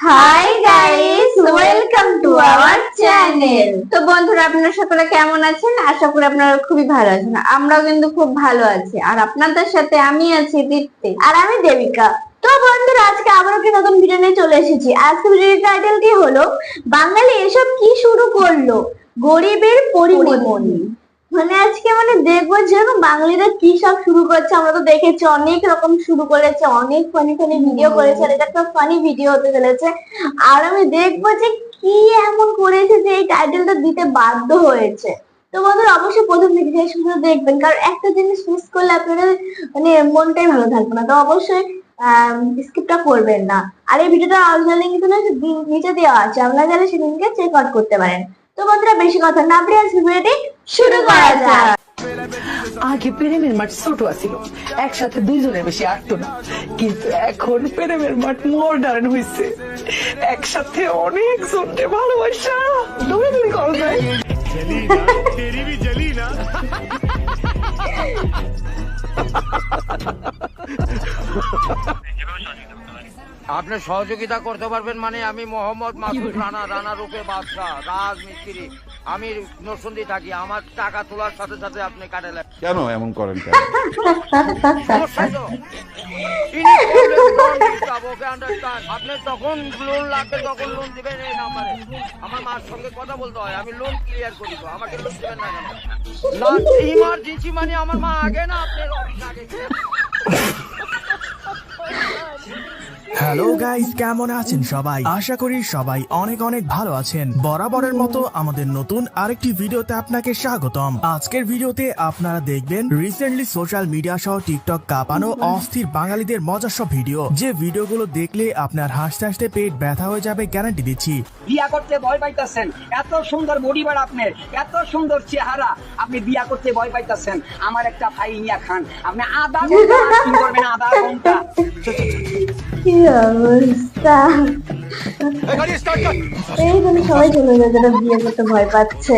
Hi guys, welcome to our channel. তো বন্ধুরা, আপনারা সকলে কেমন আছেন? আশা করি আপনারা খুবই ভালো আছেন। আমরাও কিন্তু খুব ভালো আছি। আর আপনাদের সাথে আমি আছি দীপ্তি, আর আমি দেবিকা। তো বন্ধুরা, আজকে আবারও একটা নতুন ভিডিও নিয়ে চলে এসেছি। আজকে ভিডিওর টাইটেলটি হলো বাঙালি এসব কি শুরু করলো, গরিবের পরিমণি। আজকে দেখবো যে বাঙালিরা কি সব শুরু করছে। আমরা তো দেখেছি অনেক রকম শুরু করেছে, অনেক ফানি ফানি ভিডিও করেছে। আর এটা একটা ফানি ভিডিও হতে চলেছে। আর আমি দেখবো যে কি এমন করেছে যে এই টাইটেলটা দিতে বাধ্য হয়েছে। তো বন্ধুরা, অবশ্যই প্রথম থেকে শেষ পর্যন্ত দেখবেন, কারণ একটা জিনিস মিস করলে আপনাদের মনটাই ভালো থাকবে না। তো অবশ্যই স্কিপটা করবেন না। আর এই ভিডিওটা অরিজিনাল লিংক কিন্তু নিচে দেওয়া আছে, আপনারা চাইলে সেই লিংকে চেক আউট করতে পারেন। তো বন্ধুরা, বেশি কথা না বলে আজকে ভিডিওটি শুরু করা যাক। আগে প্রেমের মাঠ ছোট ছিল, একসাথে দুইজনের বেশি আটতো না, কিন্তু এখন প্রেমের মাঠ মডার্ন হয়েছে, একসাথে অনেক জনকে ভালোবাসা দৌড়াদৌড়ি করা যায়। আপনি সহযোগিতা করতে পারবেন মানে আমি মোহাম্মদ মাসুদ রানা, রানা রূপে বাদশাহ, রাজমিস্ত্রি। আমি নরসিংদী থাকি। আমার টাকা তোলার সাথে সাথে আপনি কাটালেন কেন এমন করেন? আপনি তখন লোন লাগবে, তখন লোন দিবেন এই নাম্বারে। আমার মার সঙ্গে কথা বলতে হয়, আমি লোন ক্লিয়ার করি। তো আমাকে লোন দিবেন না কেন? ইমার্জেন্সি মানে আমার মা আগে না আপনার অফিস আগে। হ্যালো গাইস, কেমন আছেন সবাই? আশা করি সবাই অনেক অনেক ভালো আছেন। বরাবরের মতো আমাদের নতুন আরেকটি ভিডিওতে আপনাকে স্বাগতম। আজকের ভিডিওতে আপনারা দেখবেন রিসেন্টলি সোশ্যাল মিডিয়া সহ টিকটক কাঁপানো অস্থির বাঙালিদের মজার সব ভিডিও, যে ভিডিওগুলো দেখলে আপনার হাসতে হাসতে পেট ব্যথা হয়ে যাবে, গ্যারান্টি দিচ্ছি। বিয়া করতে ভয় পাইতেছেন, এত সুন্দর বডি বার আপনার, এত সুন্দর চেহারা, আপনি বিয়া করতে ভয় পাইতেছেন। আমার একটা ভাই নিয়া খান, আপনি আধা ঘন্টা আসিং করবেন, আধা ঘন্টা। কি অবস্থা! এইখানে সবাই চলে যায় যারা বিয়ে করতে ভয় পাচ্ছে।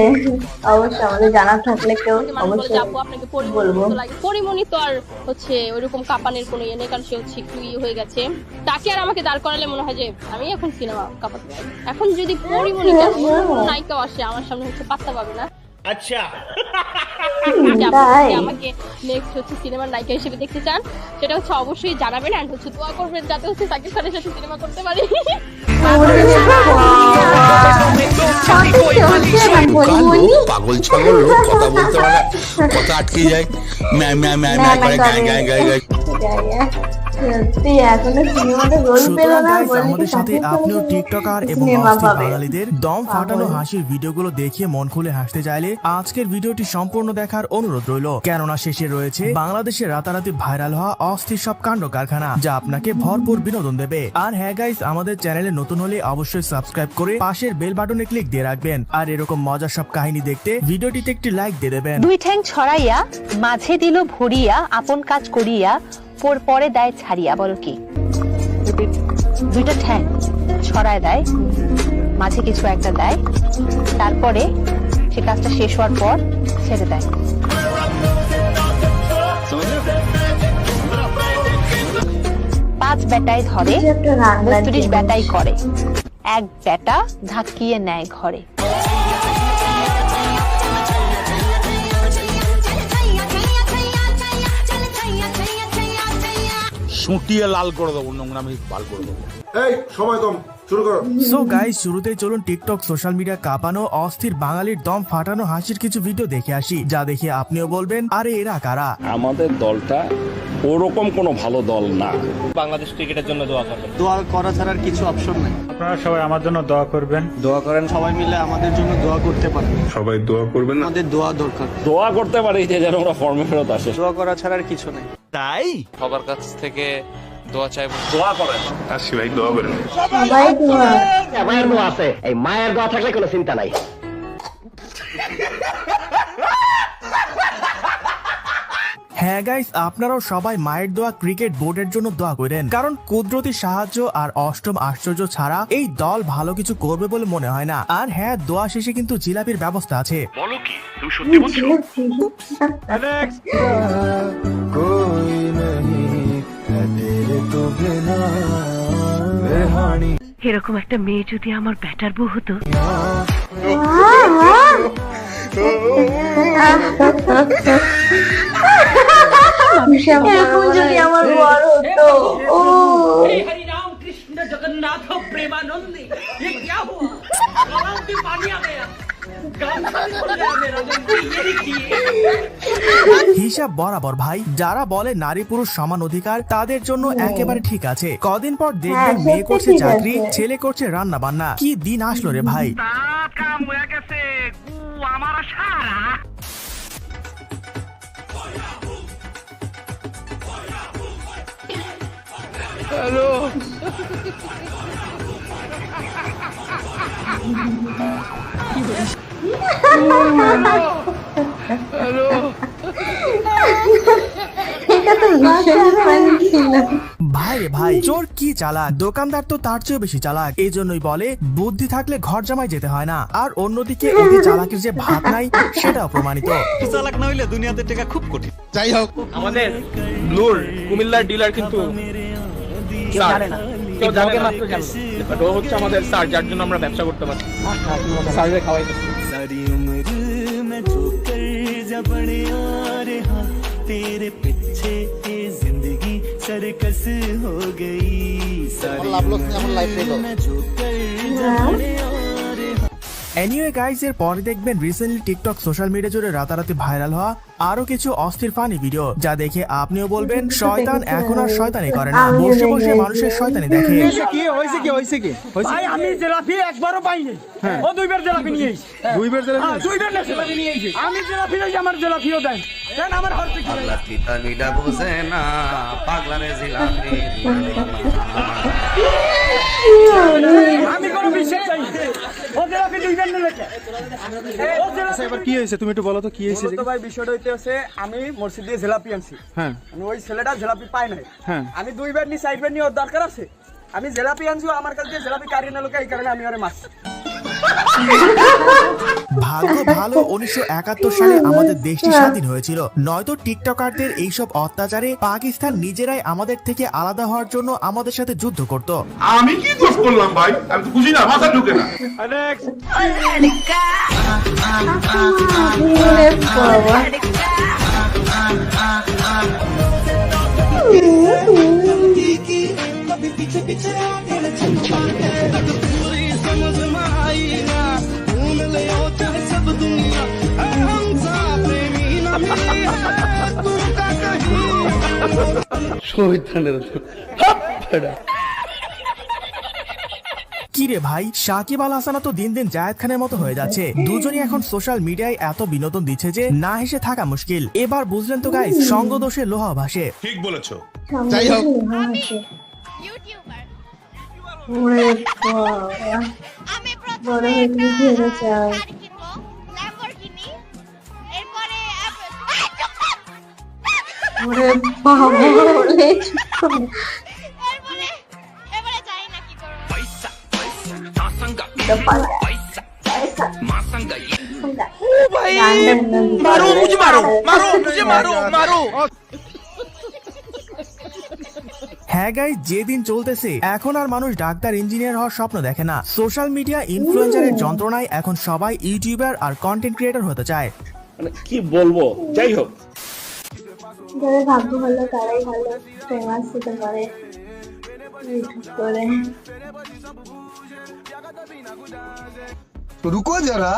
অবশ্যই আমাদের জানা থাকলে কেউ অবশ্যই আপনাকে বলবো। পরিমণি তো আর হচ্ছে ওইরকম কাঁপানের কোনো ইয়ে নেই, কারণ সে হচ্ছে একটু ইয়ে হয়ে গেছে। তাকে আর আমাকে দাঁড় করালে মনে হয় যে আমি এখন সিনেমা কাঁপাতে পারি। এখন যদি পরিমণি নায়িকাও আসে আমার সামনে, হচ্ছে পাত্তা পাবে না। আচ্ছা, আমাকে নেক্সট হচ্ছে সিনেমার নায়িকা হিসেবে দেখতে চান, সেটা হচ্ছে অবশ্যই জানাবেন। এন্ড হচ্ছে দোয়া করবেন যাতে হচ্ছে সাকিব খানের সাথে সিনেমা করতে পারি। পাগল ছাগল লোক কথা বলতে পারে, কথা আটকে যায়, ম্যা ম্যা ম্যা ম্যা করে গায় গায় গায় গায়। আমাদের সাথে আপনিও টিকটকার এবং অস্থির বাঙালিদের দম ফাটানো হাসির ভিডিওগুলো দেখে মন খুলে হাসতে চাইলে আজকের ভিডিওটি সম্পূর্ণ দেখার অনুরোধ রইল, কেননা শেষে রয়েছে বাংলাদেশের রাতারাতি ভাইরাল হওয়া অস্থির সব কাণ্ড কারখানা, যা আপনাকে ভরপুর বিনোদন দেবে। আর হ্যাঁ গাইস, আমাদের চ্যানেলে নতুন হলে অবশ্যই সাবস্ক্রাইব করে পাশের বেল বাটনে ক্লিক দিয়ে রাখবেন। আর এরকম মজার সব কাহিনী দেখতে ভিডিওটিতে একটি লাইক দিয়ে দেবেন। দুই ঠ্যাং ছড়াইয়া মাঝে দিল ভরিয়া, আপন কাজ করিয়া পরে দেয় ছাড়িয়া। বলো কি? দুইটা ঠ্যাং ছড়ায় দেয়, মাঝে কিছু একটা দেয়, তারপরে সে কাজটা শেষ হওয়ার পর ছেড়ে দেয়। পাঁচ বেটায় ধরে, ৩২ বেটাই করে, এক বেটা ধাক্কিয়ে নেয় ঘরে। সুটিয়ে লাল করে দেবো, নোংরামি লাল করে দেবো। এই সময় কম, শুরু করো। সো গাইস, শুরুতেই চলুন টিকটক সোশ্যাল মিডিয়া কাঁপানো অস্থির বাঙালির দম ফাটানো হাসির কিছু ভিডিও দেখে আসি, যা দেখে আপনিও বলবেন আরে এরা কারা। আমাদের দলটা ওরকম কোনো ভালো দল না। বাংলাদেশ ক্রিকেটের জন্য দোয়া করবেন। দোয়া করা ছাড়া কিছু অপশন নাই। আপনারা সবাই আমার জন্য দোয়া করবেন। দোয়া করেন, সবাই মিলে আমাদের জন্য দোয়া করতে পারেন। সবাই দোয়া করবেন, আমাদের দোয়া দরকার। দোয়া করতে পারি যে যেন ওরা ফর্মে ফেরত আসে। দোয়া করা ছাড়া আর কিছু নাই। তাই সবার কাছ থেকে দোয়া চাইবো। দোয়া করেন। আসি ভাই, দোয়া করেন। সবাই দোয়া। মায়ের দোয়া আছে, এই মায়ের দোয়া থাকলে কোনো চিন্তা নাই। হ্যাঁ গাইস, আপনারাও সবাই মায়ের দোয়া ক্রিকেট বোর্ডের জন্য দোয়া করেন, কারণ কুদরতি সাহায্য আর অষ্টম আশ্চর্য ছাড়া এই দল ভালো কিছু করবে বলে মনে হয় না। আর হ্যাঁ, দোয়া শেষে কিন্তু জিলাপির ব্যবস্থা আছে। বলো কি তুমি সত্যি বলছো? এরকম একটা মেয়ে যদি আমার ব্যাটার বউ হতো। এরকম যদি আমার বর হতো। ও जगन्नाथ प्रेमानंदी ये क्या हुआ? गलाव में पानी आ गया। হিসাব বরাবর ভাই, যারা বলে নারী পুরুষ সমান অধিকার তাদের জন্য একেবারে ঠিক আছে। কদিন পর দেখবেন মেয়ে করছে চাকরি, ছেলে করছে রান্না বান্না। কি দিন আসলো রে ভাই। কাম হয়ে গেছে আমার সারা। হ্যালো হ্যালো এটা তো ভীষণ ফানি ছিল। ভাই রে ভাই, চোর কি চালাক, দোকানদার তো তার চেয়ে বেশি চালাক। এই জন্যই বলে বুদ্ধি থাকলে ঘর জামাই যেতে হয় না। আর অন্যদিকে অতি চালাকের যে ভাত নাই সেটাও প্রমাণিত। চালাক না হইলে দুনিয়াতে টেকা খুব কঠিন। যাই হোক, আমাদের ব্লুর কুমিল্লার ডিলার কিন্তু জানে না, কেউ জানে না, বাট ও হচ্ছে আমাদের স্যার, যার জন্য আমরা ব্যবসা করতে পারছি। স্যারের খাওয়াইতে सारी उम्र मैं जो कर जा बड़े और हाँ तेरे पीछे ये जिंदगी सरकस हो गई सारी उम्र मैं जो कर जा बड़े और এনিওয়ে গাইজ, এর পরে দেখবেন রিসেন্টলি টিকটক সোশ্যাল মিডিয়া জুড়ে রাতারাতি ভাইরাল হওয়া আরো কিছু অস্থির ফানি ভিডিও, যা দেখে আপনিও বলবেন শয়তান এখন আর শয়তানি করে না, বসে বসে মানুষের শয়তানি দেখে। কি হয়েছে কি হয়েছে কি ভাই আমি জিলাপি একবারও পাইনি, ও দুইবার জিলাপি নিয়ে এসেছি। দুইবার জেলা দুইবার না জিলাপি নিয়ে এসেছি আমি, জিলাপি নাই আমার জিলাপিও দেন দেন আমার হরতে কি আমি কোনো বিশ্বাস চাই না। ও জিলাপি দুইবার নিয়ে রেখে ও জিলাপি এবার কি হয়েছে তুমি একটু বলো তো কি হয়েছে। তো ভাই বিষয়টা হইতেছে আমি মসজিদ দিয়ে জিলাপি আনছি, হ্যাঁ আমি ওই ছেলেটা জিলাপি পাই নাই, হ্যাঁ আমি দুইবার নি সাইডবার নিয়ে ওর দরকার আছে, আমি জিলাপি আনছি ও আমার কাছে দিয়ে জিলাপি কারিয়ে নিল, এই কারণে আমি ওরে মারছি। ভাগ্য ভালো 1971 সালে আমাদের দেশটি স্বাধীন হয়েছিল, নয়তো টিকটকারদের এইসব অত্যাচারে পাকিস্তান নিজেরাই আমাদের থেকে আলাদা হওয়ার জন্য আমাদের সাথে যুদ্ধ করত। আমি কি দোষ করলাম ভাই? আমি তো বুঝি না, মাথা ঢুকে না। কি রে ভাই, সাকিব আল হাসান তো দিন দিন জায়েদ খানের মতো হয়ে যাচ্ছে। দুজনই এখন সোশ্যাল মিডিয়ায় এত বিনোদন দিচ্ছে যে না হেসে থাকা মুশকিল। এবার বুঝলেন তো গাইস, সঙ্গ দোষে লোহা ভাসে। ঠিক বলেছো। যাই হোক, ওরে বাবা, বড় হয়ে কি হতে চাও? ওরে বাবা, বলে मारो मुझे, मारो मारो मुझे, मारो मारो। হ্যাঁ গাইস, যেদিন চলতেছে এখন আর মানুষ ডাক্তার ইঞ্জিনিয়ার হওয়ার স্বপ্ন দেখে না। সোশ্যাল মিডিয়া ইনফ্লুয়েন্সারের যন্ত্রণায় এখন সবাই ইউটিউবার আর কন্টেন্ট ক্রিয়েটর হতে চায়। মানে কি বলবো, যাই হোক, যাদের ভাগ্য ভালো তারাই ভালো ফেমাস হতে পারে ইউটিউব করে। रुको जरा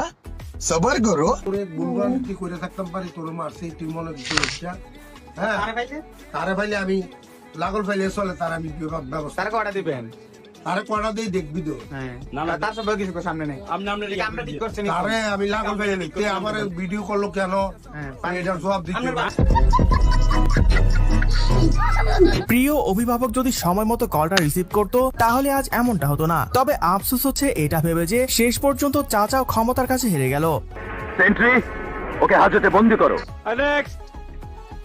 सबर करो। তোরে গুনগান কি করে থাকতাম পারি, তোর মারছে তুই মনে দিতে হচ্ছে। হ্যাঁ তারে ভাইলে আমি লাগল ফাইলে চলে, তার আমি ব্যবস্থা। তার কটা দিবেন? তারে কটা দিয়ে দেখবি তো। না না, তার সব কিছু সামনে নেই। আমরা ঠিক করছি না। তারে আমি লাগল ফাইলে লিখতে আমার ভিডিও করলো কেন, এটার জবাব দিতে। প্রিয় অভিভাবক যদি সময় মতো কলটা রিসিভ করতো তাহলে আজ এমনটা হতো না। তবে আফসোস হচ্ছে এটা ভেবে যে শেষ পর্যন্ত চাচাও ক্ষমতার কাছে হেরে গেল। সেন্ট্রি, ওকে হাজতে বন্দি করো।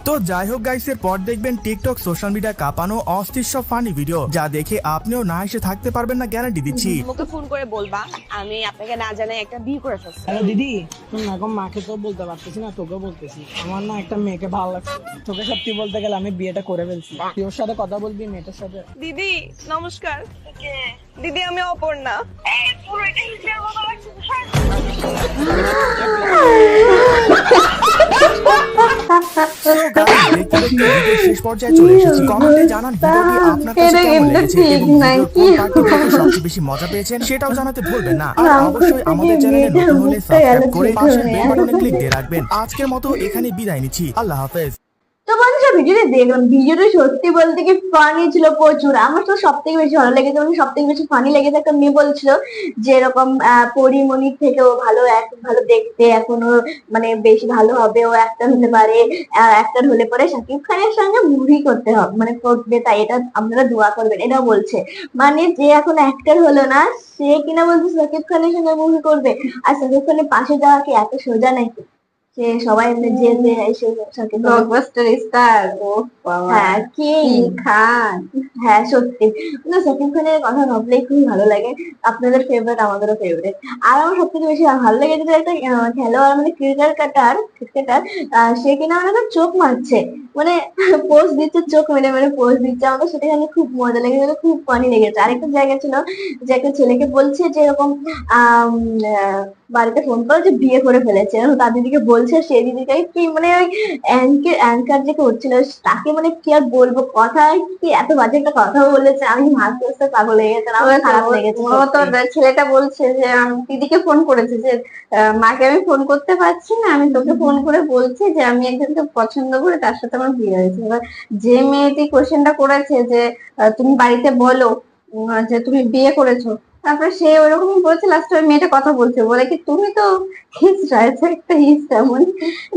তো যাই হোক গাইস, এর পর দেখবেন টিকটক সোশ্যাল মিডিয়া কাঁপানো অস্থির সব ফানি ভিডিও, যা দেখে আপনিও না হেসে থাকতে পারবেন না, গ্যারান্টি দিচ্ছি। আমাকে ফোন করে বলবা আমি আপনাকে না জানাই একটা বিয়ে করে ফেলছি। হ্যালো দিদি, তুমি এখন মাকে তো বলতে পারতেছি না, তোকে বলতেছি। আমার না একটা মেয়েকে ভালো লাগছে। তোকে সত্যি বলতে গেলে আমি বিয়েটা করে ফেলছি। তুই ওর সাথে কথা বলবি মেয়েটার সাথে? দিদি নমস্কার। দিদি আমি অপর্ণা। শেষ পর্যায়ে চলে এসেছি। কমেন্টে জানান ভিডিওটি আপনার কাছে কেমন লেগেছে এবং ভিডিওর কোন পার্টটি দেখে সবচেয়ে বেশি মজা পেয়েছেন সেটাও জানাতে ভুলবেন না। আর অবশ্যই আমাদের চ্যানেলে নতুন হলে সাবস্ক্রাইব করে পাশের বেল বাটনে ক্লিক দিয়ে রাখবেন। আজকের মতো এখানে বিদায় নিচ্ছি, আল্লাহ হাফেজ। তো বন্ধুরা ভিডিওটা দেখুন, ভিডিওটা সত্যি বলতে কি ফানি ছিল প্রচুর। আমার তো সব থেকে বেশি ভালো লেগেছে, মানে সব থেকে বেশি ফানি লেগেছে একটা মেয়ে বলছিল যে এরকম পরিমণির থেকেও ভালো ভালো দেখতে, এখনো মানে বেশি ভালো হবে, ও অ্যাক্টর হতে পারে, অ্যাক্টর হলে পরে শাকিব খানের সঙ্গে মুভি করতে হবে, মানে করবে, তাই এটা আপনারা দোয়া করবেন, এটা বলছে। মানে যে এখন অ্যাক্টর হলো না সে কিনা বলছে শাকিব খানের সঙ্গে মুভি করবে। আর শাকিব খানের পাশে যাওয়া কি এত সোজা নাকি? যে সবাই যে ব্লকবাস্টার স্টার, হ্যাঁ কিং খান, হ্যাঁ সত্যি শাকিব খানের কথা ভাবলেই খুবই ভালো লাগে। আপনাদের ফেভারিট, আমাদেরও ফেভারিট। আর আমার সব থেকে বেশি ভালো লেগেছে যে একটা খেলোয়াড়, মানে ক্রিকেটার সে কিনা মানে চোখ মারছে, মানে পোস্ট দিচ্ছে, চোখ মেরে মেরে পোস্ট দিচ্ছে। আমাকে সেটা জানি খুব মজা লেগেছে, খুব ফানি লেগেছে। আরেকটা জায়গা ছিল যে একটা ছেলেকে বলছে যে এরকম বাড়িতে ফোন করে যে বিয়ে করে ফেলেছে, তার দিদিকে বলছে, সেই দিদিকে কি মানে ওই অ্যাঙ্কার যে করছিল তাকে মানে কি আর বলবো, কথা কি এত বাজে একটা কথা বলেছে, আমি হাসতে হাসতে পাগল হয়ে গেছে, আমার খারাপ লেগেছে। তো ছেলেটা বলছে যে দিদিকে ফোন করেছে যে মাকে আমি ফোন করতে পারছি না, আমি তোকে ফোন করে বলছি যে আমি একজনকে পছন্দ করে তার সাথে আমার বিয়ে হয়েছে। এবার যে মেয়েটি কোশ্চেনটা করেছে যে তুমি বাড়িতে বলো যে তুমি বিয়ে করেছো, তারপরে সে ওরকমই বলছে, লাস্টে ওই মেয়েটা কথা বলছে, বলে কি তুমি তো একটা তেমন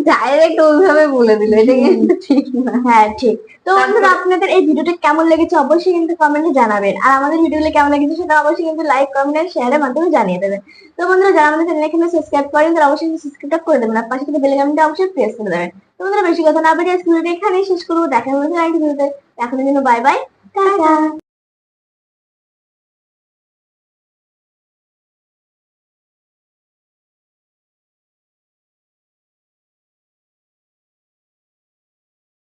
ডাইরেক্ট ওইভাবে বলে দিল, এটা কিন্তু ঠিক না। হ্যাঁ ঠিক। তো বন্ধুরা আপনাদের এই ভিডিওটা কেমন লেগেছে অবশ্যই কিন্তু কমেন্টে জানাবেন, আর আমাদের ভিডিওগুলো কেমন লেগেছে সেটা অবশ্যই কিন্তু লাইক, কমেন্ট, শেয়ারের মাধ্যমে জানিয়ে দেবেন। তো বন্ধুরা যারা আমাদের চ্যানেল এখানে সাবস্ক্রাইব করেন তারা অবশ্যই সাবস্ক্রাইব করে দেবেন, আর পাশে থেকে বেল আইকনটা অবশ্যই প্রেস করে দেবেন। তো বন্ধুরা বেশি কথা না বেরিয়ে আজকে ভিডিওটা এখানেই শেষ করবো, দেখা হবে নেক্সট ভিডিওতে। এখনের জন্য বাই বাই, টাটা।